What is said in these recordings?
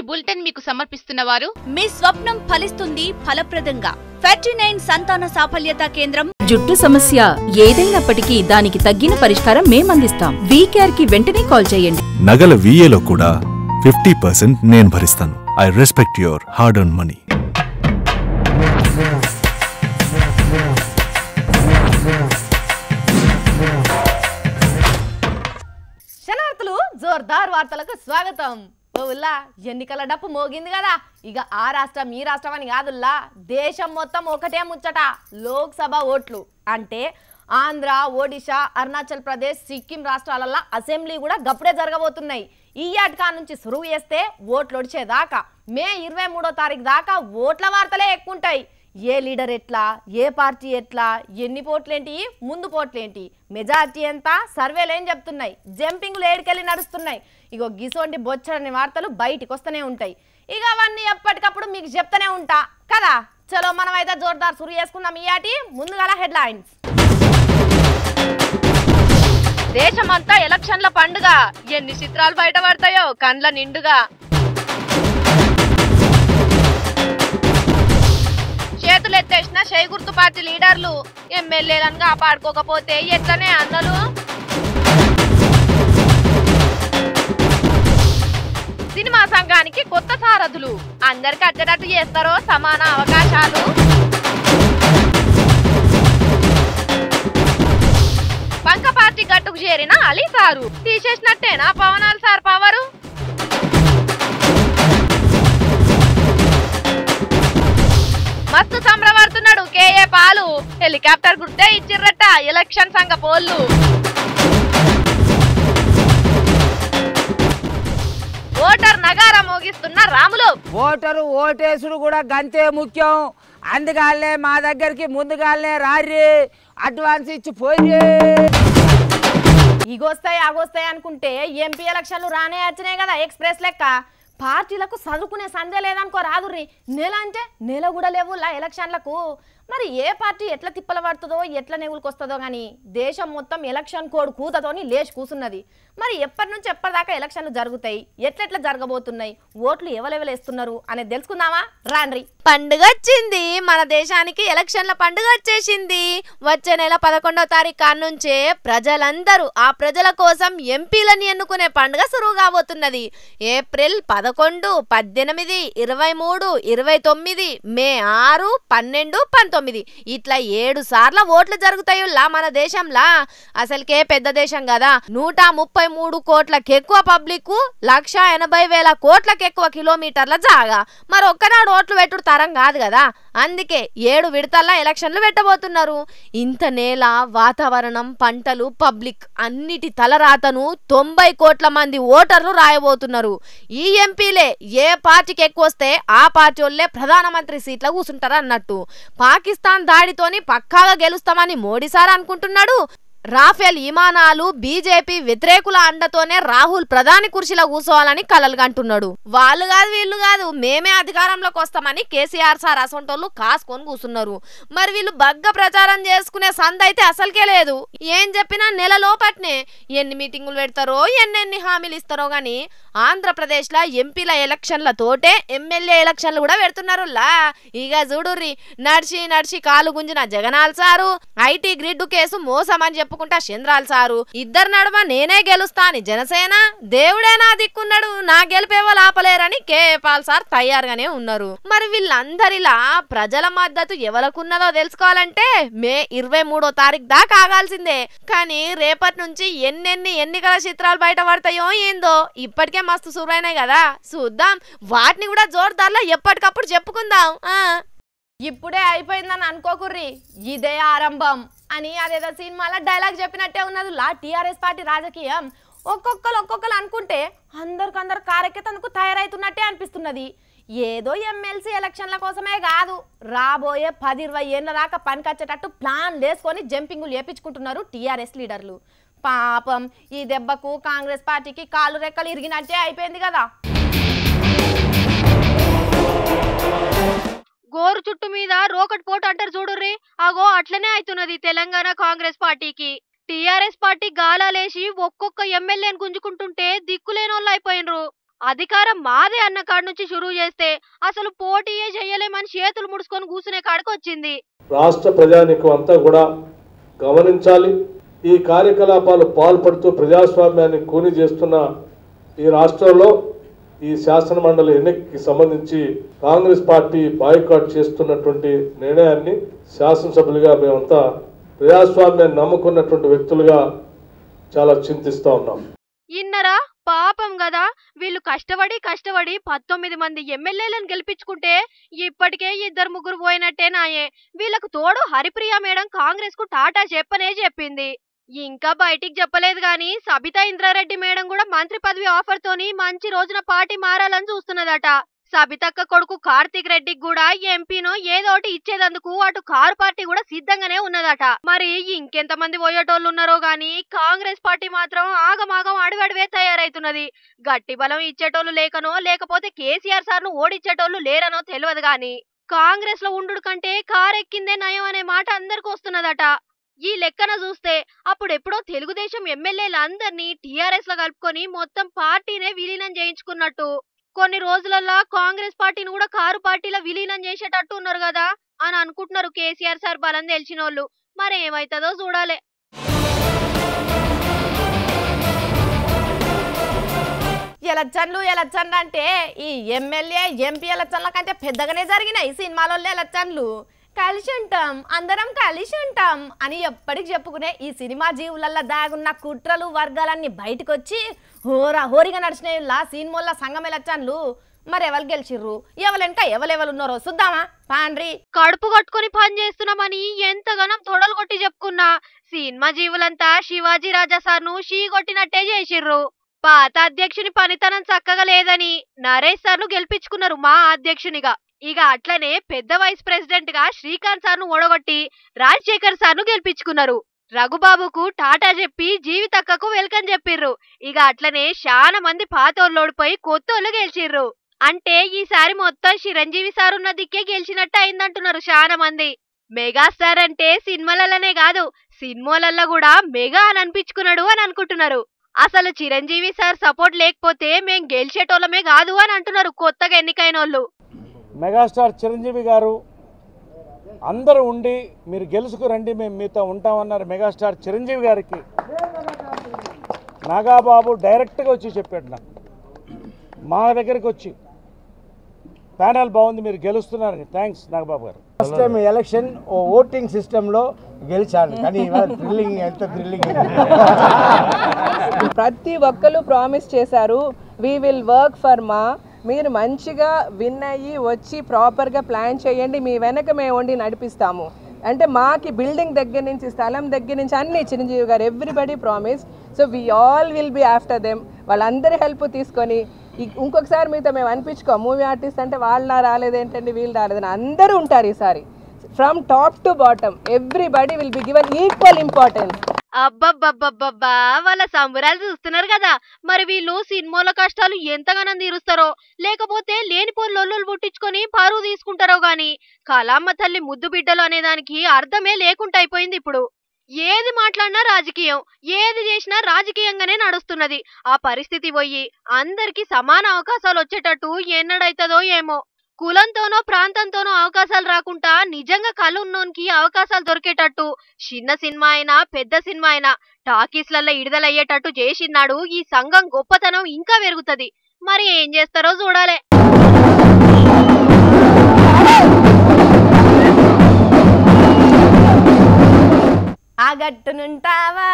Bulletin మీకు సమర్పిస్తున్న వారు మీ స్వప్నం ఫలిస్తుంది ఫలప్రదంగా. 39 సంతాన సాఫల్యత కేంద్రం. జుట్టు సమస్య ఏదైనప్పటికీ దానికి తగ్గిన పరిష్కారం మేమందిస్తాం. వీకేర్ కి వెంటనే కాల్ చేయండి. నగల VAలో కూడా 50% నేను భరిస్తాను. I respect your hard earn money. శనార్థులు జోర్దార్ వార్తలకు స్వాగతం. ఓల్లా ఎన్నికల డప్పు మోగింది కదా, ఇక ఆ రాష్ట్రం ఈ రాష్ట్రం అని కాదుల్లా, దేశం మొత్తం ఒకటే ముచ్చట. లోక్సభ ఓట్లు అంటే ఆంధ్ర, ఒడిశా, అరుణాచల్ ప్రదేశ్, సిక్కిం రాష్ట్రాలలో అసెంబ్లీ కూడా గప్పుడే జరగబోతున్నాయి. ఈ ఏటకా నుంచి సురువు చేస్తే ఓట్లు ఒడిచేదాకా మే 23వ తారీఖు దాకా ఓట్ల వార్తలే ఎక్కుంటాయి. ఏ లీడర్ ఎట్లా, ఏ పార్టీ ఎట్లా, ఎన్ని పోట్లేంటి, ముందు పోట్లేంటి, మెజార్టీ ఎంత, సర్వేలు ఏం చెప్తున్నాయి, జంపింగ్లు ఏడుకెళ్ళి నడుస్తున్నాయి. ఇగో గిసోంటి బొచ్చని వార్తలు బయటికి వస్తూనే ఉంటాయి. ఇక అవన్నీ ఎప్పటికప్పుడు మీకు చెప్తూనే ఉంటా కదా. చలో మనమైతే జోర్దార్ సురు చేసుకుందాం. ఈ ఆటి ముందుగా హెడ్లైన్స్. దేశమంతా ఎలక్షన్ల పండుగ, ఎన్ని చిత్రాలు బయటపడతాయో కండ్ల నిండుగా. చేతులెత్తేసిన గుర్తు పార్టీ లీడర్లు ఎమ్మెల్యేలను కాపాడుకోకపోతే ఎట్లనే అన్నలు. సినిమా సంఘానికి కొత్త సారథులు, అందరికి అడ్డటట్టు చేస్తారో సమాన అవకాశాలు. పంక పార్టీ గట్టుకు చేరిన అలీ సారు తీసేసినట్టేనా పవనాల్ సార్ పవరు. మస్తు సంబరపడుతున్నాడు కేఏ పాలు, హెలికాప్టర్ గుర్తే ఇచ్చిర్రట ఎలక్షన్ సంఘ పోళ్ళు. ఓటర్ నగారా మోగిస్తున్న రాములు. ఓటరు ఓటేసుడు కూడా గంతే ముఖ్యం. అందుకల్లే మా దగ్గరికి ముందుగానే రారి, అడ్వాన్స్ ఇచ్చి పోయి. ఇగొస్తాయి అగొస్తాయి అనుకుంటే ఎంపీ ఎలక్షన్లు రానే వచ్చినాయి కదా ఎక్స్ప్రెస్ లెక్క. పార్టీలకు చదువుకునే సందే లేదనుకో రాదుర్రి. నెల అంటే నెల కూడా లేవు ఎలక్షన్లకు. మరి ఏ పార్టీ ఎట్లా తిప్పల పడుతుందో, ఎట్లా నెగులకు వస్తుందో కానీ దేశం మొత్తం ఎలక్షన్ కోడ్ కూతతోని లేచి కూసున్నది. మరి ఎప్పటి నుంచి ఎప్పటిదాకా ఎలక్షన్లు జరుగుతాయి, ఎట్లెట్లా జరగబోతున్నాయి, ఓట్లు ఎవరెవరేస్తున్నారు అనేది తెలుసుకుందామా రాండ్రి. పండుగ వచ్చింది, మన దేశానికి ఎలక్షన్ల పండుగ వచ్చేసింది. వచ్చే నెల 11వ తారీఖు నుంచే ప్రజలందరూ ఆ ప్రజల కోసం ఎంపీలని ఎన్నుకునే పండుగ సురువు కాబోతున్నది. ఏప్రిల్ 11, 18, 23, 29, మే 6, 12, 19 ఇట్లా 7 సార్ల ఓట్లు జరుగుతాయుల్లా మన దేశంలా. అసలుకే పెద్ద దేశం కదా, 133 కోట్లకు ఎక్కువ పబ్లిక్, 180,000 కోట్లకు ఎక్కువ కిలోమీటర్ల జాగా. మరి ఒక్కనాడు ఓట్లు పెట్టుడు తరం కాదు కదా, అందుకే 7 విడతల్లా ఎలక్షన్లు పెట్టబోతున్నారు. ఇంత నేల, వాతావరణం, పంటలు, పబ్లిక్ అన్నిటి తలరాతను 90 కోట్ల మంది ఓటర్లు రాయబోతున్నారు. ఈ ఎంపీలే ఏ పార్టీకి ఎక్కువ వస్తే ఆ పార్టీ వాళ్ళే ప్రధానమంత్రి సీట్ల కూర్చుంటారు అన్నట్టు. పాకిస్తాన్ దాడితోని పక్కాగా గెలుస్తామని మోడీ సార్ అనుకుంటున్నాడు. రాఫెల్ విమానాలు బీజేపీ వ్యతిరేకుల అండతోనే రాహుల్ ప్రధాని కుర్చీలో కూర్చోవాలని కలలు కంటున్నాడు. వాళ్ళు కాదు వీళ్ళు కాదు, మేమే అధికారంలోకి వస్తామని కేసీఆర్ సార్ అసొంటోళ్ళు కాసుకొని కూర్చున్నారు. మరి వీళ్ళు బగ్గ ప్రచారం చేసుకునే సంద అయితే అసలుకే లేదు. ఏం చెప్పినా నెల లోపట్నే ఎన్ని మీటింగులు పెడతారో, ఎన్నెన్ని హామీలు ఇస్తారో గాని ఆంధ్రప్రదేశ్ లో ఎంపీల ఎలక్షన్లతోటే ఎమ్మెల్యే ఎలక్షన్లు కూడా పెడుతున్నారు. ఇక చూడుర్రి, నడిచి నడిచి కాలు గుంజిన జగనాల్ సారు, ఐటీ గ్రిడ్ కేసు మోసమని చెప్పుకుంటా చంద్రాల్ సారు, ఇద్దరు నడుమ నేనే గెలుస్తా అని జనసేన, దేవుడే నా దిక్కున్నాడు, నా గెలిపేవో ఆపలేరని కేపాల్ సార్ తయారుగానే ఉన్నారు. మరి వీళ్ళందరిలా ప్రజల మద్దతు ఎవరికున్నదో తెలుసుకోవాలంటే మే 23వ తారీఖు దాకా ఆగాల్సిందే. కానీ రేపటి నుంచి ఎన్నెన్ని ఎన్నికల చిత్రాలు బయటపడతాయో ఏందో. ఇప్పటికే మస్తు సురైనాయి కదా, చూద్దాం. వాటిని కూడా జోర్దార్లో ఎప్పటికప్పుడు చెప్పుకుందాం. ఇప్పుడే అయిపోయిందని అనుకోకుర్రి, ఇదే ఆరంభం అని అదేదో సినిమాలో డైలాగ్ చెప్పినట్టే ఉన్నది టీఆర్ఎస్ పార్టీ రాజకీయం. ఒక్కొక్కరు అనుకుంటే అందరికందరు కారెక్కేతందుకు తయారైతున్నట్టే అనిపిస్తున్నది. ఏదో ఎమ్మెల్సీ ఎలక్షన్ల కోసమే కాదు, రాబోయే 10-20 ఏళ్ల దాకా పనికొచ్చేటట్టు ప్లాన్ వేసుకొని జంపింగులు చేపించుకుంటున్నారు టీఆర్ఎస్ లీడర్లు. పాపం ఈ దెబ్బకు కాంగ్రెస్ పార్టీకి కాళ్ళు రెక్కలు ఇరిగినట్టే అయిపోయింది కదా. గోరు చుట్టు మీద రోకట్ పోటు అంటారు చూడుర్రి, అగో అట్లనే అవుతున్నది తెలంగాణ కాంగ్రెస్ పార్టీకి. టీఆర్ఎస్ పార్టీ గాలాలేసి ఒక్కొక్క ఎమ్మెల్యేని గుంజుకుంటుంటే దిక్కులేనోళ్ళు అయిపోయినరు. అధికారం మాదే అన్న కాడ నుంచి షురువు చేస్తే అసలు పోటీయే చెయ్యలేమని చేతులు ముడుచుకొని కూసునే కాడికి వచ్చింది. రాష్ట్ర ప్రజానీకం అంతా కూడా గమనించాలి. ఈ కార్యకలాపాలు పాల్పడుతూ ప్రజాస్వామ్యాన్ని కూని చేస్తున్న ఈ రాష్ట్రంలో ఈ శాసన మండలి ఎన్నికకి సంబంధించి కాంగ్రెస్ పార్టీ బాయ్కాట్ చేస్తున్నటువంటి నిర్ణయాన్ని శాసనసభ్యులుగా మేమంతా ప్రజాస్వామ్యాన్ని నమ్ముకున్నటువంటి వ్యక్తులుగా చాలా చింతిస్తా ఉన్నాం. ఇన్నరా పాపం కదా, వీళ్ళు కష్టపడి 19 మంది ఎమ్మెల్యేలను గెలిపించుకుంటే ఇప్పటికే 2-3 పోయినట్టేనాయే. వీళ్ళకు తోడు హరిప్రియ మేడం కాంగ్రెస్ కు టాటా చెప్పనే చెప్పింది. ఇంకా బయటికి చెప్పలేదు గాని సబితా ఇంద్రారెడ్డి మేడం కూడా మంత్రి పదవి ఆఫర్ తోని మంచి రోజున పార్టీ మారాలని చూస్తున్నదట. సబితక్క కొడుకు కార్తిక్ రెడ్డికి కూడా ఎంపీనో ఏదోటి ఇచ్చేదందుకు అటు కారు పార్టీ కూడా సిద్ధంగానే ఉన్నదట. మరి ఇంకెంతమంది పోయేటోళ్ళు ఉన్నారో గాని కాంగ్రెస్ పార్టీ మాత్రం ఆగమాగం అడుగడువే తయారైతున్నది. గట్టి బలం ఇచ్చేటోళ్ళు లేకనో లేకపోతే కేసీఆర్ సార్ను ఓడిచ్చేటోళ్ళు లేరనో తెలియదు గాని కాంగ్రెస్ లో ఉండు కంటే కారెక్కిందే నయం అనే మాట అందరికి వస్తున్నదట. ఈ లెక్కన చూస్తే అప్పుడెప్పుడో తెలుగుదేశం ఎమ్మెల్యేలందరినీ టీఆర్ఎస్ లో కలుపుకొని మొత్తం పార్టీనే విలీనం చేయించుకున్నట్టు, కొన్ని రోజులల్లా కాంగ్రెస్ పార్టీని కూడా కారు పార్టీలో విలీనం చేసేటట్టు ఉన్నారు కదా అని అనుకుంటున్నారు కేసీఆర్ సార్ బలం తెలిసిన వాళ్ళు. మరి ఏమైతుందో చూడాలి. ఎలక్షన్లు అంటే ఈ ఎమ్మెల్యే ఎంపీ ఎలక్షన్ల కంటే పెద్దగానే జరిగినాయి సినిమాలో ఎలక్షన్లు. కలిసి ఉంటాం, అందరం కలిసి ఉంటాం అని ఎప్పటికి చెప్పుకునే ఈ సినిమా జీవులల్లో దాగున్న కుట్రలు వర్గాలన్నీ బయటకు వచ్చి హోరిగా నడిచినాయిలా సినిమాల సంఘం ఎలక్షన్లు. మరి ఎవరు గెలిచిర్రు, ఎవరెంక ఎవరెవరు ఉన్నారో చూద్దామా పాండ్రి. కడుపు కట్టుకుని పని చేస్తున్నామని ఎంతగానం తొడలు కొట్టి చెప్పుకున్నా సినిమా జీవులంతా శివాజీ రాజా సార్ను షీ కొట్టినట్టే చేసిర్రు. పాత అధ్యక్షుని పనితనం చక్కగా లేదని నరేష్ సార్ను గెలిపించుకున్నారు మా అధ్యక్షునిగా. ఇక అట్లనే పెద్ద వైస్ ప్రెసిడెంట్ గా శ్రీకాంత్ సార్ను ఓడగొట్టి రాజశేఖర్ సార్ను గెలిపించుకున్నారు. రఘుబాబుకు టాటా చెప్పి జీవితక్కకు వెల్కమ్ చెప్పిర్రు. ఇక అట్లనే చాలా మంది పాతోళ్ళోడిపోయి కొత్తోళ్ళు గెలిచిర్రు. అంటే ఈసారి మొత్తం చిరంజీవి సార్ ఉన్న దిక్కే గెలిచినట్టు అయిందంటున్నారు చాలా మంది. మెగాస్టార్ అంటే సినిమాలనే కాదు సినిమాలల్లో కూడా మెగా అని అనిపించుకున్నాడు అని అనుకుంటున్నారు. అసలు చిరంజీవి సార్ సపోర్ట్ లేకపోతే మేం గెలిచేటోళ్ళమే కాదు అని అంటున్నారు కొత్తగా ఎన్నికైన వాళ్ళు. మెగాస్టార్ చిరంజీవి గారు అందరూ ఉండి మీరు గెలుచుకురండి మేము మీతో ఉంటామన్నారు మెగాస్టార్ చిరంజీవి గారికి నాగాబాబు డైరెక్ట్గా వచ్చి చెప్పాడు. నాకు మా దగ్గరికి వచ్చి ప్యానల్ బాగుంది మీరు గెలుస్తున్నారని. థ్యాంక్స్ నాగబాబు గారు. ఫస్ట్ టైం ఎలక్షన్ ఓటింగ్ సిస్టంలో గెలిచాను కానీ థ్రిల్లింగ్ ఎంత థ్రిల్లింగ్. ప్రతి ఒక్కరు ప్రామిస్ చేశారు వీ విల్ వర్క్ ఫర్ మీరు మంచిగా విన్ అయ్యి వచ్చి ప్రాపర్గా ప్లాన్ చేయండి, మీ వెనక మేము వండి నడిపిస్తాము అంటే మాకి బిల్డింగ్ దగ్గర నుంచి స్థలం దగ్గర నుంచి అన్ని Chiranjeevi garu everybody promise. So we all will be after them. వాళ్ళందరి హెల్ప్ తీసుకొని ఇంకొకసారి మీతో మేము అనిపించుకో మూవీ ఆర్టిస్ట్ అంటే వాళ్ళ రాలేదేంటండి వీళ్ళు రాలేదని అందరూ ఉంటారు ఈసారి. From top to bottom everybody will be given equal importance. అబ్బబ్బబ్బబ్బబ్బా వాళ్ళ సంబరాలు చూస్తున్నారు కదా. మరి వీళ్ళు సినిమాల కష్టాలు ఎంతగానో తీరుస్తారో లేకపోతే లేనిపోని లొల్లులు పుట్టించుకొని పరువు తీసుకుంటారో గాని కళామ్మ తల్లి ముద్దు బిడ్డలు అనేదానికి అర్థమే లేకుండా అయిపోయింది. ఇప్పుడు ఏది మాట్లాడినా రాజకీయం, ఏది చేసినా రాజకీయంగానే నడుస్తున్నది. ఆ పరిస్థితి పోయి అందరికి సమాన అవకాశాలు వచ్చేటట్టు ఎన్నడైతుందో ఏమో. కులంతోనో ప్రాంతంతోనో అవకాశాలు రాకుండా నిజంగా కళ ఉన్నోనికి అవకాశాలు దొరికేటట్టు చిన్న సినిమా అయినా పెద్ద సినిమా అయినా టాకీస్లలో విడుదలయ్యేటట్టు చేసినాడు. ఈ సంఘం గొప్పతనం ఇంకా పెరుగుతుంది. మరి ఏం చేస్తారో చూడాలి. ఆ గట్టునుంటావా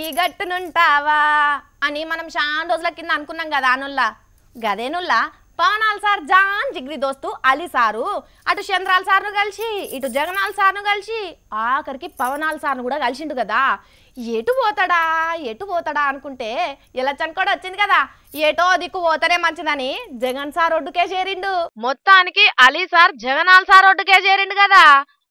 ఈ గట్టునుంటావా అని మనం చాలా రోజుల కింద అనుకున్నాం కదా. అనుల్లా గదేనుల్లా పవనాల్ సార్ జాన్ జిగ్రి దోస్తు అలీ సారు అటు చంద్రాల్ సార్ను కలిసి ఇటు జగనాల్ సార్ను కలిసి ఆఖరికి పవనాల్ సార్ను కూడా కలిసిండు కదా. ఎటు పోతాడా అనుకుంటే ఎలక్షన్ కూడా వచ్చింది కదా. ఏటో దిక్కు పోతానే మంచిదని జగన్ సార్ ఒడ్డుకే చేరిండు. మొత్తానికి అలీ సార్ జగనాల్ సార్ ఒడ్డుకే చేరిండు కదా.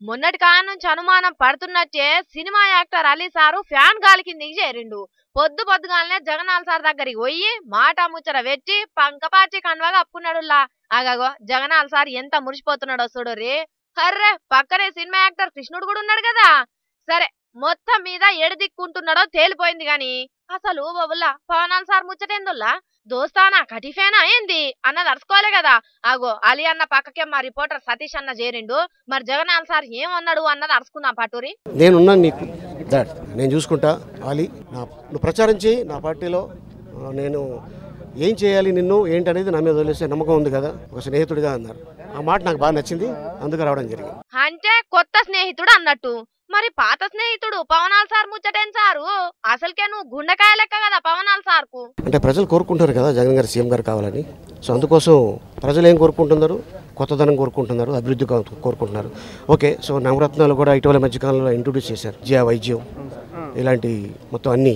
మొన్నటి కాలం నుంచి అనుమానం పడుతున్నట్టే cinema actor Ali sir fan గాలి కిందికి చేరిండు. పొద్దుగాలనే జగనాల్ సార్ దగ్గరికి పోయి మాట ముచ్చట వెట్టి పంకపాచి కండువాగా అప్పుకున్నాడులా. ఆగాగో జగనాల్ సార్ ఎంత మురిసిపోతున్నాడో చూడు రే. హర్రే పక్కనే సినిమా యాక్టర్ కృష్ణుడు కూడా ఉన్నాడు కదా. సరే మొత్తం మీద ఎడు దిక్కుంటున్నాడో తేలిపోయింది గాని అసలు బాబుల్లా పవనాల్ సార్ ముచ్చటేందుల్లా దోస్తానా కటిఫేనా ఏంది అన్నది అరుచుకోలే కదా. అగో అలీ అన్న పక్కకే మా రిపోర్టర్ సతీష్ అన్న చేరిండు. మరి జగనాల్ సార్ ఏమన్నాడు అన్నది అరుచుకుందాం పటూరి. నేనున్నా నీకు నేను చూసుకుంటా అలీ, నువ్వు ప్రచారం చేయి నా పార్టీలో, నేను ఏం చేయాలి నిన్ను ఏంటనేది నా మీద వదిలేసే నమ్మకం ఉంది కదా ఒక స్నేహితుడిగా అన్నారు. ఆ మాట నాకు బాగా నచ్చింది, అందుకు రావడం జరిగింది. అంటే కొత్త స్నేహితుడు అన్నట్టు. మరి పాత స్నేహితుడు పవనాల్ సార్ ముచ్చటేం సారు? అసలుకే నువ్వు గుండెకాయ లెక్క కదా పవనాల్ సార్ కు. అంటే ప్రజలు కోరుకుంటారు కదా జగన్ గారు సీఎం గారు కావాలని. సో అందుకోసం ప్రజలు ఏం కోరుకుంటున్నారు? కొత్తదనం కోరుకుంటున్నారు, అభివృద్ధి కోరుకుంటున్నారు. ఓకే, సో నవరత్నాలు కూడా ఇటీవల మధ్యకాలంలో ఇంట్రొడ్యూస్ చేశారు. వైద్యం ఇలాంటి మొత్తం అన్ని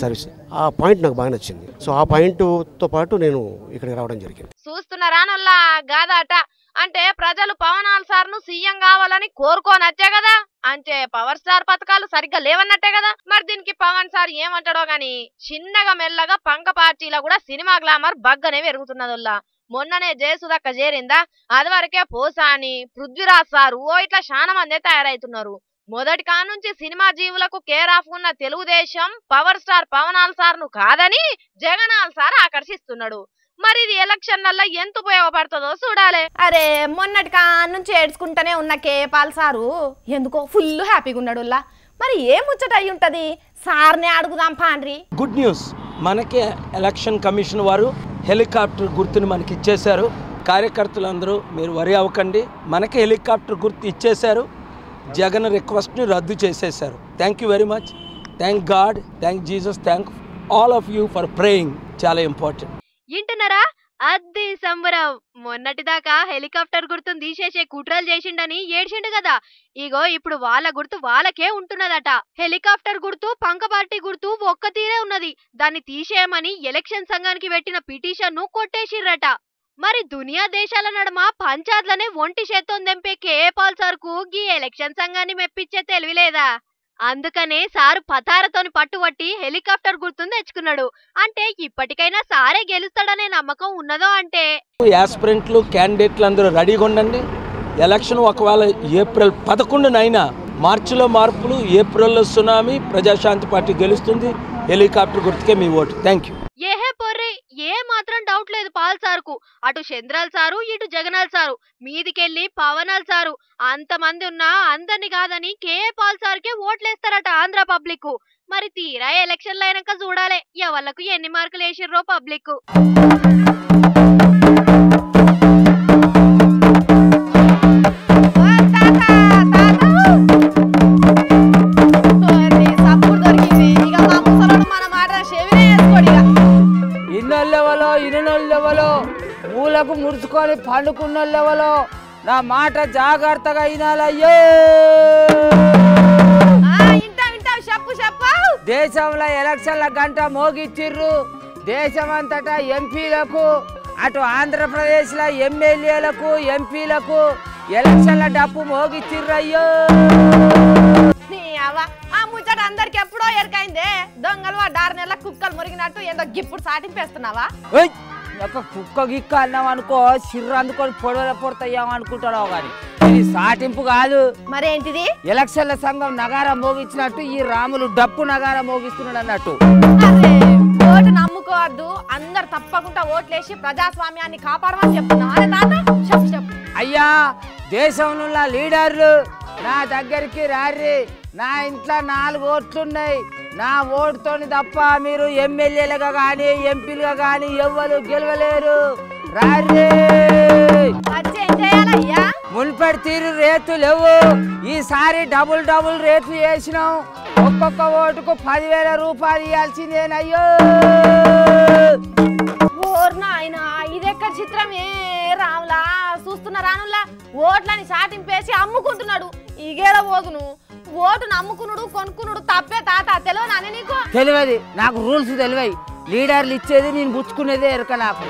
సర్వీస్. ఆ పాయింట్ నాకు బాగా నచ్చింది. సో ఆ పాయింట్తో పాటు నేను ఇక్కడికి రావడం జరిగింది. చూస్తున్నారా నల్లా గాదాట. అంటే ప్రజలు పవనాల్ సార్ ను సీఎం కావాలని కోరుకోనట్టే కదా. అంటే పవర్ స్టార్ పథకాలు సరిగ్గా లేవన్నట్టే కదా. మరి దీనికి పవన్ సార్ ఏమంటాడో గాని చిన్నగా మెల్లగా పంక పార్టీలో కూడా సినిమా గ్లామర్ బగ్గనే పెరుగుతున్నదల్లా. మొన్ననే జయసుధక్క చేరిందా, అది వరకే పోసాని పృథ్వీరాజ్ సారు ఇట్లా చాలా మందే తయారైతున్నారు. మొదటి కానుంచి సినిమా జీవులకు కేర్ ఆఫ్ ఉన్న తెలుగుదేశం పవర్ స్టార్ పవనాల్ సార్ ను కాదని జగనాల్ సార్ ఆకర్షిస్తున్నాడు. మరి ఇది ఎలక్షన్లలో ఎంత ఉపయోగపడుతుందో చూడాలి. అరే మొన్నటి కానుంచి ఏడ్చుకుంటూనే ఉన్న కేపాల్ సారు ఎందుకో ఫుల్ హ్యాపీగా ఉన్నాడు. మరి ఏం ముచ్చట అయి ఉంటది? సార్నే అడుగుదాం పాండ్రి. గుడ్ న్యూస్, మనకే ఎలక్షన్ కమిషన్ వారు హెలికాప్టర్ గుర్తుని మనకి ఇచ్చేశారు. కార్యకర్తలందరూ మీరు వరి అవ్వకండి, మనకి హెలికాప్టర్ గుర్తు ఇచ్చేశారు. జగన్ రిక్వెస్ట్ని రద్దు చేసేశారు. Thank you very much. Thank God, thank Jesus, thank all of you for praying. చాలా ఇంపార్టెంట్. వింటున్నారా? అద్ది సంబరం. మొన్నటిదాకా హెలికాప్టర్ గుర్తును తీసేసే కుట్రలు చేసిండని ఏడ్చిండు కదా. ఇగో ఇప్పుడు వాళ్ళ గుర్తు వాళ్ళకే ఉంటున్నదట. హెలికాప్టర్ గుర్తు పంక పార్టీ గుర్తు ఒక్క తీరే ఉన్నది. దాన్ని తీసేయమని ఎలక్షన్ సంఘానికి పెట్టిన పిటిషన్ ను కొట్టేసిర్రట. మరి దునియా దేశాల నడుమ పంచాయత్లనే ఒంటి చేత్తో దెంపే కేపాల్ సార్ కు గీ ఎలక్షన్ సంఘాన్ని మెప్పించే తెలివిలేదా? అందుకనే సారు పతారతోని పట్టుబట్టి హెలికాప్టర్ గుర్తుని తెచ్చుకున్నాడు. అంటే ఇప్పటికైనా సారే గెలుస్తాడనే నమ్మకం ఉన్నదో అంటే. యాస్పిరెంట్లు క్యాండిడేట్లు అందరూ రెడీగా ఉండండి. ఎలక్షన్ ఒకవేళ ఏప్రిల్ 11 మార్చిలో మార్పులు, ఏప్రిల్లో సునామీ, ప్రజాశాంతి పార్టీ గెలుస్తుంది. హెలికాప్టర్ గుర్తుకే మీ ఓటు. Thank you. ఏహే పొర్రి, ఏ మాత్రం డౌట్ లేదు పాల్ సార్కు. అటు చంద్రాల్ సారు, ఇటు జగనాల్ సారు, మీదికెళ్ళి పవనాల్ సారు. అంతమంది ఉన్నా అందరిని కాదని కేఏ పాల్ సార్కే ఓట్లేస్తారట ఆంధ్ర పబ్లిక్. మరి తీరా ఎలక్షన్లు అయినాక చూడాలి ఎవళ్ళకు ఎన్ని మార్కులు వేసిర్రో పబ్లిక్. ఇన్నోళ్ళెవలో మూలకు ముడుచుకొని పండుకున్నోళ్ళెవలో నా మాట జాగ్రత్తగా వినాలయ్యో. దేశంలో ఎలక్షన్ల గంట మోగిచ్చిర్రు. దేశమంతటా ఎంపీలకు, అటు ఆంధ్రప్రదేశ్లో ఎమ్మెల్యేలకు, ఎంపీలకు ఎలక్షన్ల డప్పు మోగిచ్చిర్రు. అయ్యో ఆ ముచ్చట అందరికి ఎప్పుడో ఎరకైందే. దొంగలు 6 నెలల కుక్కలు మురిగినట్టు ఏదో గిప్పుడు సాటింపేస్తున్నావా? ఒక కుక్క గిక్క అన్నాం అనుకో, సిర్ర అందుకొని పొడవల పొడతాయేమో అనుకుంటావు కానీ ఇది సాటింపు కాదు. మరేంటిది? ఎలక్షన్ల సంఘం నగారం మోగించినట్టు ఈ రాములు డప్పు నగారం మోగిస్తున్నాడు అన్నట్టు. ఓటు నమ్ముకోవద్దు, అందరు తప్పకుండా ఓట్లేసి ప్రజాస్వామ్యాన్ని కాపాడమని చెప్తున్నా. అరే తాత చెప్పు చెప్పు. అయ్యా, దేశంలో లీడర్లు నా దగ్గరికి రారి. నా ఇంట్లో 4 ఓట్లున్నాయి. నా ఓటుతోని తప్ప మీరు ఎమ్మెల్యేలుగా కానీ ఎంపీలుగా కానీ ఎవ్వరు గెలవలేరు. రారి. మున్పటి తీరు రేట్లు లేవు. ఈసారి డబుల్ రేట్లు వేసినాం. ఒక్కొక్క ఓటుకు 10,000 రూపాయలు ఇవ్వాల్సిందేనయ్యో. ఆయన ఇదెక్కడ చిత్రమే రావులా చూస్తున్న రానులా ఓట్లని సాటింపేసి అమ్ముకుంటున్నాడు. ఇగేడ పోదును ఓటును అమ్ముకునుడు కొనుక్కునుడు తప్పే తాత. తెలియదు అని నీకు? తెలియదు, నాకు రూల్స్ తెలివై. లీడర్లు ఇచ్చేది నేను పుచ్చుకునేదే ఎరక. నాకు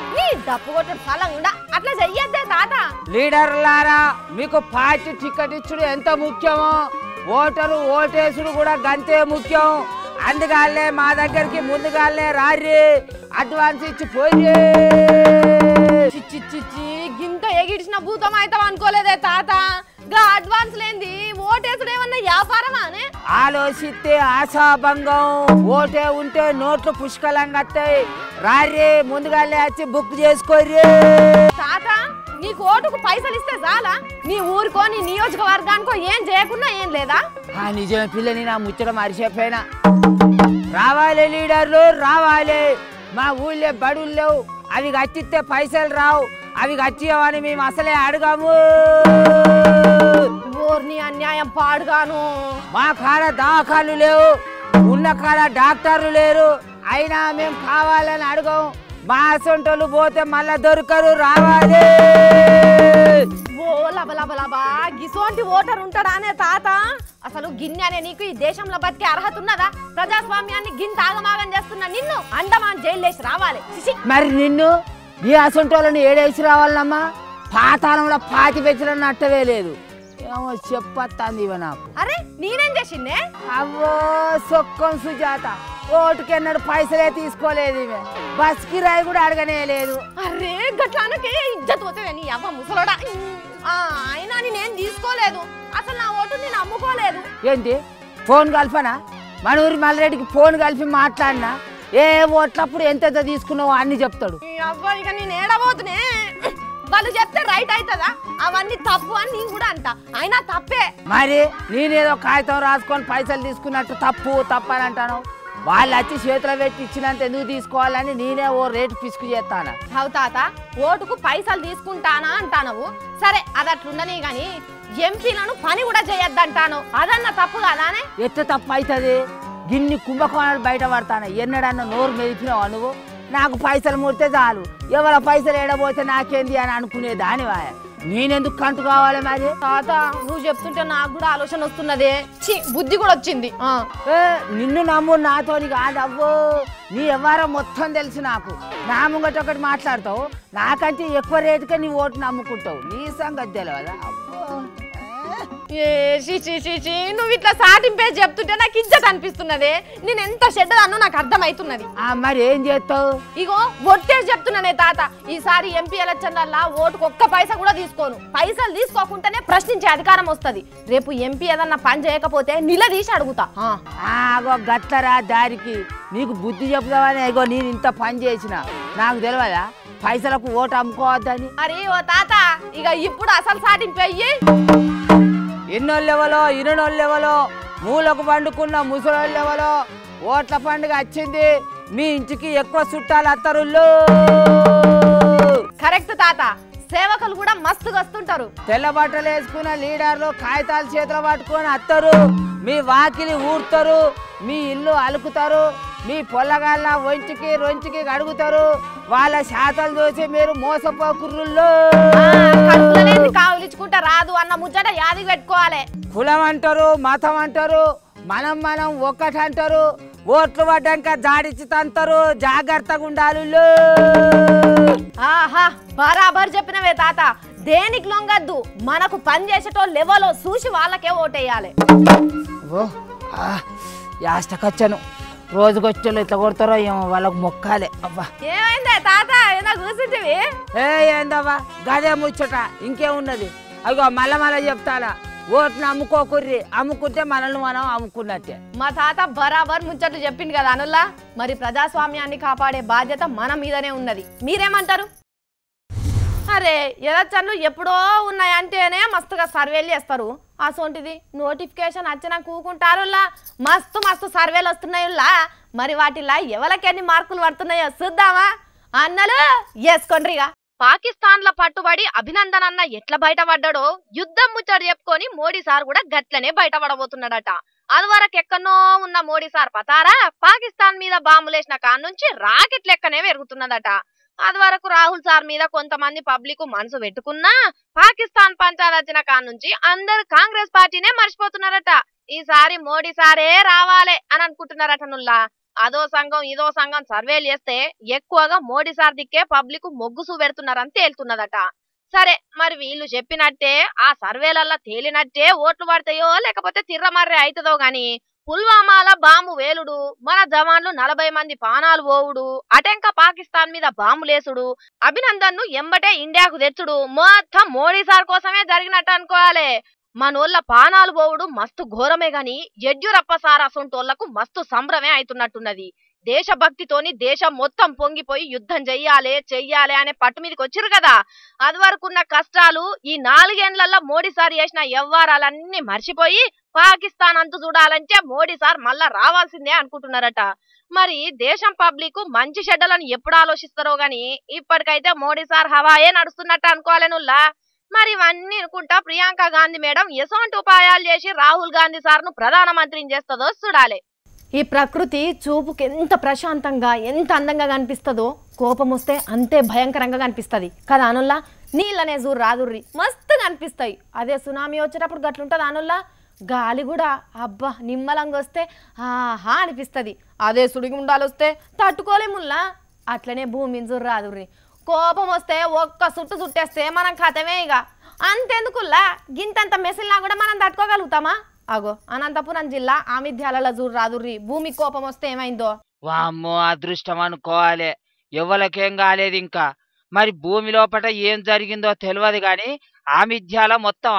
డప్పు కొట్టడు ఫలం కూడా అట్లా చెయ్యద్దే తాత. లీడర్లారా, మీకు పార్టీ టికెట్ ఇచ్చుడు ఎంత ముఖ్యమో ఓటరు ఓటేసుడు కూడా గంతే ముఖ్యం. అందుకనే మా దగ్గరికి ముందుగానే రారి, అడ్వాన్స్ ఇచ్చి పోయి. చిచ్చి గింత ఎగిడిచిన భూతం అవుతాం అనుకోలేదే తాత. గా అడ్వాన్స్ లేంది ఓటేసుడు ఏమన్నా వ్యాపారమా అని ఆలోచిస్తే ఆశాభంగం. ఓటే ఉంటే నోట్లు పుష్కలంగా వస్తాయి. రారే ముందుగానే వచ్చి బుక్ చేసుకోర్రే. తాత నీకు ఓటుకు పైసలు ఇస్తే చాలా, నీ ఊరికో నీ నియోజకవర్గానికో ఏం చేయకున్నా ఏం లేదా? నిజమే పిల్లని, నా ముచ్చట మరిచిపోయినా. రావాలి లీడర్లు రావాలి. మా ఊళ్ళో బడులు లేవు, అవి కట్టిస్తే పైసలు రావు. అవి కట్టియమని మేము అసలే అడగాము. ఊర్ని అన్యాయం పాడుగాను. మా కాడ దవాఖాలు లేవు, ఉన్న కాడ డాక్టర్లు లేరు. అయినా మేము కావాలని అడగం. మా సొంటలు పోతే మళ్ళా దొరకరు. రావాలి. ఓ లబలబలబా గిసోంటి ఓటర్ ఉంటాడానే తాత? అసలు గిన్నెనే నీకు ఈ దేశంలో బతికే అర్హత ఉన్నదా? ప్రజాస్వామ్యాన్ని గిన్ తాగమాగం చేస్తున్నా నిన్ను అండమాన్ జైల్లేసి రావాలి. మరి నిన్ను నీ అసొంటోళ్ళని ఏడేసి రావాలమ్మా? పాతాళంలో పాతి పెంచడం నట్టవే లేదు. ఏమో చెప్పత్తాంది ఇవ నాకు. అరే నేనేం చేసిందే? అవ్వో సొక్కం సుజాత, ఓటుకెన్నడు పైసలే తీసుకోలేదు. ఇవే బస్ కిరాయి కూడా అడగనే లేదు. అరే గట్లానకే ఇజ్జత్ పోతుంది నీ అవ్వ ముసలోడా. అయినా నేనేం తీసుకోలేదు. అసలు నా ఓటు నేను అమ్ముకోలేదు. ఏంటి ఫోన్ కల్పనా? మన ఊరి మల్రెడ్డికి ఫోన్ కలిపి మాట్లాడినా ఏ ఓట్లప్పుడు ఎంత తీసుకున్నావో అన్ని చెప్తాడు. అవ్వ ఇక నేను ఏడబోతునే. వాళ్ళు చెప్తే రైట్ అవుతుందా? అవన్నీ తప్పు అని నేను కూడా అంట. అయినా తప్పే. మరి నేనేదో కాగితం రాసుకొని పైసలు తీసుకున్నట్టు తప్పు తప్పు అని అంటాను. వాళ్ళు వచ్చి చేతులు పెట్టి ఇచ్చినంత ఎందుకు తీసుకోవాలని నేనే ఓ రేటు పిసుకు చేస్తాను. అవు తాత ఓటుకు పైసలు తీసుకుంటానా అంటానవు. సరే అది అట్లుండని గాని ఎంపీలను పని కూడా చేయొద్దంటాను. అదన్నా తప్పు కదానే? ఎట్లా తప్పు అవుతుంది? గిన్ని కుంభకోణాలు బయట పడతాను. ఎన్నడన్నా నోరు మెదిపినావా నువ్వు? నాకు పైసలు ముడితే చాలు, ఎవరి పైసలు ఏడబోతే నాకేంది అని అనుకునే దానివా? నేనెందుకు కంటు కావాలి? మరి తాత నువ్వు చెప్తుంటే నాకు కూడా ఆలోచన వస్తున్నదే. బుద్ధి కూడా వచ్చింది. నిన్ను నమ్ము నాతోని కాదవ్వో. నీ వ్యవహారం మొత్తం తెలుసు నాకు. నా ముంగట ఒకటి మాట్లాడతావు, నాకంటే ఎక్కువ రేటుకే నీ ఓటు నమ్ముకుంటావు. నీ సంగతి తెలియదా? నువ్వు ఇట్లా సాటింపే చెప్తుంటే నాకు ఇజ్జత్ అనిపిస్తున్నదే. నేను ఎంత చెడ్డదాన్నో నాకు అర్థమవుతున్నది. మరి ఏం చేస్తావు? ఇగో ఒట్టేసి చెప్తున్నానే తాత, ఈసారి ఎంపీ ఎలక్షన్లల్లా ఓటుకు ఒక్క పైసా కూడా తీసుకోను. పైసలు తీసుకోకుండానే ప్రశ్నించే అధికారం వస్తుంది. రేపు ఎంపీ ఏదన్నా పని చేయకపోతే నిలదీసి అడుగుతా. గట్లరా దారికి నీకు బుద్ధి చెప్తావని. ఇగో నేను ఇంత పని చేసిన నాకు తెలియదా పైసలకు ఓటు అమ్ముకోవద్దని? అరే ఓ తాత ఇక ఇప్పుడు అసలు సాటింపు అయ్యి ఎన్నోళ్ళెవలో ఇరునోళ్ళెవలో మూలకు పండుకున్న ముసలోళ్ళెవలో ఓట్ల పండుగ వచ్చింది. మీ ఇంటికి ఎక్కువ చుట్టాలు అత్తరుళ్ళు. కరెక్ట్ తాత, సేవకులు కూడా మస్తుగా వస్తుంటారు. తెల్ల బట్టలు వేసుకున్న లీడర్లు కాగితాలు చేతులు పట్టుకొని అత్తరు. మీ వాకిలి ఊరుతారు, మీ ఇల్లు అలుకుతారు, మీ పొల్లగాళ్ళ ఒంటికి రొంచికి కడుగుతారు. వాళ్ళ శాతాలు చూసి మీరు మోసపోకుర్రుల్లో. కావులించుకుంటే రాదు అన్న ముచ్చట యాది పెట్టుకోవాలి. కులం అంటారు, మతం అంటారు, మనం ఒక్కటి అంటారు. ఓట్లు పడ్డాక జాడిచ్చి తంటారు. జాగ్రత్తగా ఉండాలి. ఆహా బరాబర్ చెప్పినవే తాత. దేనికి లొంగద్దు, మనకు పని చేసేటోళ్ళు లెవెల్లో చూసి వాళ్ళకే ఓటేయాలి. యాష్టకొచ్చాను. రోజుకొచ్చేళ్ళు ఎట్లా కొడతారో ఏమో, వాళ్ళకు మొక్కాలే. అబ్బా ఏమైందే తాత ఏదో కూర్చుంటివి? ఏందవ్వా గదే ముచ్చట, ఇంకేమున్నది? అయ్యో మళ్ళా చెప్తానా, ఓటును అమ్ముకోకుర్రి. అమ్ముకుంటే మనల్ని మనం అమ్ముకున్నట్టే. మా తాత బరాబర్ ముచ్చట్లు చెప్పింది కదా అనుల్లా. మరి ప్రజాస్వామ్యాన్ని కాపాడే బాధ్యత మన మీదనే ఉన్నది. మీరేమంటారు? అరే ఎలక్షన్లు ఎప్పుడో ఉన్నాయంటేనే మస్తుగా సర్వేలు చేస్తారు. అసోంటిది నోటిఫికేషన్ వచ్చినా కూకుంటారులా మస్తు మస్తు సర్వేలు వస్తున్నాయుల్లా. మరి వాటిలా ఎవరికెన్ని మార్కులు పడుతున్నాయో చూద్దామా? అన్నలు వేసుకోండ్రిగా. పాకిస్తాన్ ల పట్టుబడి అభినందన్ అన్న ఎట్లా బయటపడ్డాడో యుద్ధం ముచ్చట చెప్పుకొని మోడీ సార్ కూడా గట్లనే బయటపడబోతున్నాడట. అదివరకెక్కనో ఉన్న మోడీ సార్ పతారా పాకిస్తాన్ మీద బాంబులేసిన కాన్నుంచి రాకెట్ లెక్కనే పెరుగుతున్నదట. అదివరకు రాహుల్ సార్ మీద కొంతమంది పబ్లిక్ మనసు పెట్టుకున్నా పాకిస్తాన్ పంచాలు వచ్చిన కాన్నుంచి అందరు కాంగ్రెస్ పార్టీనే మర్చిపోతున్నారట. ఈసారి మోడీ సారే రావాలే అని అనుకుంటున్నారట. నుల్లా అదో సంఘం ఇదో సంఘం సర్వేలు చేస్తే ఎక్కువగా మోడీ సార్ దిక్కే పబ్లిక్ మొగ్గు చూపెడుతున్నారని తేలుతున్నదట. సరే మరి వీళ్ళు చెప్పినట్టే ఆ సర్వేలల్లా తేలినట్టే ఓట్లు పడతాయో లేకపోతే తిర్రమర్రే అవుతుందో గాని పుల్వామాల బాంబు వేలుడు, మన జవాన్లు 40 మంది పానాలు పోవుడు, అటెంక పాకిస్తాన్ మీద బాంబులేసుడు, అభినందన్ను ఎంబటే ఇండియాకు తెచ్చుడు మొత్తం మోడీ సార్ కోసమే జరిగినట్టు అనుకోవాలి. మనోళ్ళ పానాలు పోవుడు మస్తు ఘోరమే గాని యడ్యూరప్ప సార్ అసొంటోళ్లకు మస్తు సంబరమే అవుతున్నట్టున్నది. దేశభక్తితోని దేశం మొత్తం పొంగిపోయి యుద్ధం చెయ్యాలి అనే పట్టు మీదకి వచ్చిరు కదా. అది వరకున్న కష్టాలు ఈ 4 ఏళ్లలో మోడీ సార్ చేసిన వ్యవహారాలన్నీ మర్చిపోయి పాకిస్తాన్ అంతు చూడాలంటే మోడీ సార్ మళ్ళా రావాల్సిందే అనుకుంటున్నారట. మరి దేశం పబ్లిక్ మంచి చెడ్డలను ఎప్పుడు ఆలోచిస్తారో గాని ఇప్పటికైతే మోడీ సార్ హవాయే నడుస్తున్నట్టు అనుకోవాలనుల్లా. మరి ఇవన్నీ అనుకుంటా ప్రియాంక గాంధీ మేడం ఎసోంటి ఉపాయాలు చేసి రాహుల్ గాంధీ సార్ను ప్రధానమంత్రిని చేస్తుందో చూడాలి. ఈ ప్రకృతి చూపుకి ఎంత ప్రశాంతంగా ఎంత అందంగా కనిపిస్తుందో కోపం వస్తే అంతే భయంకరంగా కనిపిస్తుంది కదా అనుల్లా. నీళ్ళనే జూరు రాదుర్రి మస్తుగా అనిపిస్తాయి. అదే సునామీ వచ్చేటప్పుడు గట్లుంటుంది అనుల్లా. గాలి కూడా అబ్బా నిమ్మలంగా వస్తే ఆహా అనిపిస్తుంది. అదే సుడిగి ఉండాలి వస్తే తట్టుకోలేముల్లా. అట్లనే భూమి జూరు రాదుర్రి. కోపం వస్తే ఒక్క సుట్టు చుట్టేస్తే మనం కథమే ఇక. అంతెందుకుల్లా గింతంత మెసిల్లా కూడా మనం తట్టుకోగలుగుతామా? అగో అనంతపురం జిల్లా ఆమిధ్యాలలో జూరు రాదుర్రి భూమి కోపం వస్తే ఏమైందో. వామ్మో అదృష్టం అనుకోవాలి. ఎవరికేం కాలేదు ఇంకా. మరి భూమి లోపల ఏం జరిగిందో తెలియదు గాని ఆమిధ్యాల మొత్తం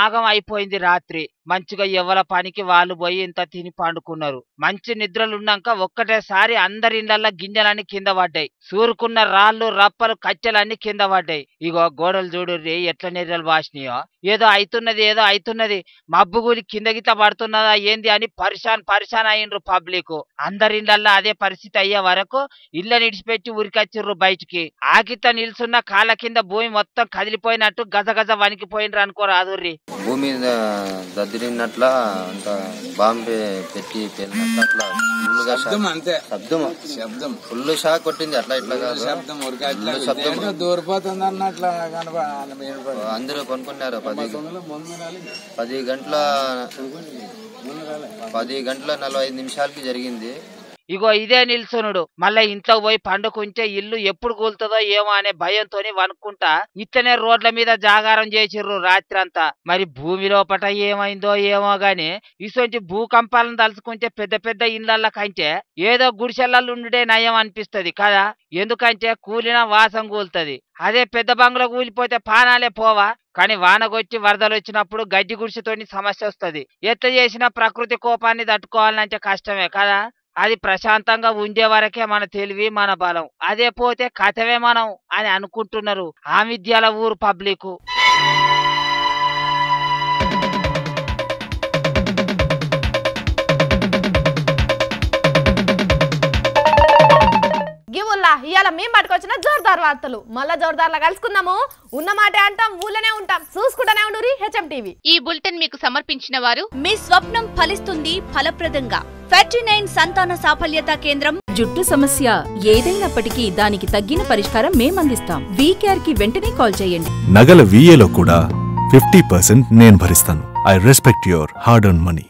ఆగం అయిపోయింది రాత్రి. మంచిగా ఎవల పనికి వాళ్ళు పోయి ఇంత తిని పండుకున్నారు. మంచి నిద్రలున్నాక ఒక్కటేసారి అందరి ఇళ్లల్లో గింజలన్నీ కింద పడ్డాయి. సూరుకున్న రాళ్ళు రప్పలు కట్టెలన్నీ కింద పడ్డాయి. ఇగో గోడలు చూడుర్రి ఎట్లా నీళ్ళలు బాసినాయో. ఏదో అవుతున్నది మబ్బుగులి కింద గిత పడుతున్నదా ఏంది అని పరిశాన్ అయ్యిండ్రు పబ్లిక్. అందరి ఇళ్లల్లో అదే పరిస్థితి అయ్యే వరకు ఇళ్ళ నిడిచిపెట్టి ఉరికొచ్చిర్రు బయటికి. ఆకిత నిల్చున్న కాళ్ళ కింద భూమి మొత్తం కదిలిపోయినట్టు గజగజ వణికిపోయినరు అనుకో రాదుర్రి. భూమి దద్దిరినట్ల అంత బాంబే పెట్టి పేలినట్ల అట్లా శబ్దం ఫుల్ షాక్ కొట్టింది. అట్లా ఇట్లా కాదు శబ్దం దూరిపోతుంది అన్నట్ల అందరూ కొనుక్కున్నారు. 10 గంటల 45 నిమిషాలకి జరిగింది. ఇగో ఇదే నిల్సునుడు. మళ్ళా ఇంట్లో పోయి పండుకుంటే ఇల్లు ఎప్పుడు కూలుతుందో ఏమో అనే భయంతోని వనుక్కుంటా ఇట్లనే రోడ్ల మీద జాగారం చేసిర్రు రాత్రంతా. మరి భూమి లోపట ఏమైందో ఏమో గాని ఇసొంటి భూకంపాలను తలుచుకుంటే పెద్ద ఇళ్ల కంటే ఏదో గుడిసెళ్ళల్లో ఉండే నయం అనిపిస్తది కదా. ఎందుకంటే కూలిన వాసం కూలుతుంది. అదే పెద్ద బంగ్లా కూలిపోతే పానాలే పోవా. కానీ వానగొచ్చి వరదలు వచ్చినప్పుడు గడ్డి గుడిసెతోని సమస్య వస్తుంది. ఎట్లా చేసిన ప్రకృతి కోపాన్ని తట్టుకోవాలంటే కష్టమే కదా. అది ప్రశాంతంగా ఉండే వరకే మన తెలివి మన బలం. అదే పోతే కథవే మనం అని అనుకుంటున్నారు ఆమిధ్యాల ఊరు పబ్లిక్. గివుల్లా ఇవాళ మేము పట్టుకొచ్చిన జోర్దార్ వార్తలు. మళ్ళా జోర్దార్లా కలుసుకుందాము. ఉన్న మాట అంటాం ఊళ్ళనే ఉంటాం. చూసుకుంటానే ఉండు హెచ్ఎం టీవీ. ఈ బులెటిన్ మీకు సమర్పించిన వారు మీ స్వప్నం ఫలిస్తుంది ఫలప్రదంగా. 39 సంతాన సాఫల్యత కేంద్రం. జుట్టు సమస్య ఏదైనప్పటికీ దానికి తగ్గిన పరిష్కారం మేమందిస్తాం. వీకేఆర్ కి వెంటనే కాల్ చేయండి. నగల VA లో కూడా 50% నేను భరిస్తాను. I respect your hard earn money.